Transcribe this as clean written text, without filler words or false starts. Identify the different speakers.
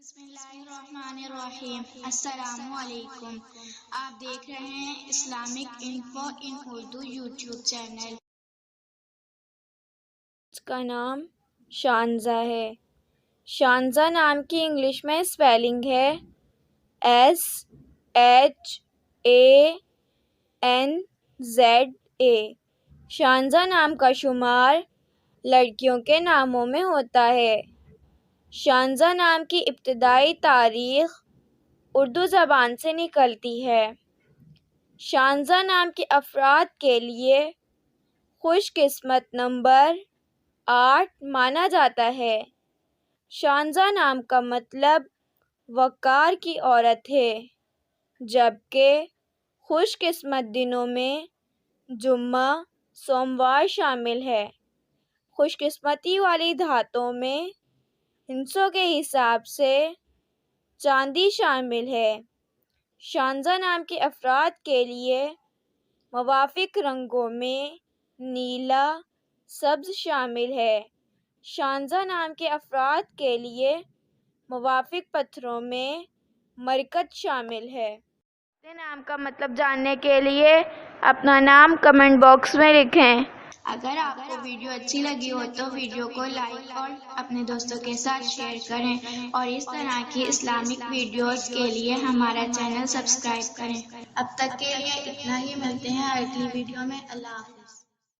Speaker 1: بسم اللہ الرحمن الرحیم۔ السلام علیکم۔ آپ دیکھ رہے ہیں اسلامک انفو ان اردو یوٹیوب چینل۔
Speaker 2: اس کا نام شانزہ ہے۔ شانزہ نام کی انگلش میں سپیلنگ ہے SHANZA۔ شانزہ نام کا شمار لڑکیوں کے ناموں میں ہوتا ہے۔ شانزہ نام کی ابتدائی تاریخ اردو زبان سے نکلتی ہے۔ شانزہ نام کے افراد کے لیے خوش قسمت نمبر 8 مانا جاتا ہے۔ شانزہ نام کا مطلب وقار کی عورت ہے، جبکہ خوش قسمت دنوں میں جمعہ، سوموار شامل ہے۔ خوش قسمتی والی دھاتوں میں ہندسوں کے حساب سے چاندی شامل ہے۔ شانزہ نام کے افراد کے لیے موافق رنگوں میں نیلا، سبز شامل ہے۔ شانزہ نام کے افراد کے لیے موافق پتھروں میں مرکز شامل ہے۔ اپنے نام کا مطلب جاننے کے لیے اپنا نام کمنٹ باکس میں لکھیں۔
Speaker 1: اگر آپ کو ویڈیو اچھی لگی ہو تو ویڈیو کو لائک اور اپنے دوستوں کے ساتھ شیئر کریں اور اس طرح کی اسلامک ویڈیوز کے لیے ہمارا چینل سبسکرائب کریں۔ اب تک کے لیے اتنا ہی، ملتے ہیں اگلی ویڈیو میں۔ اللہ حافظ۔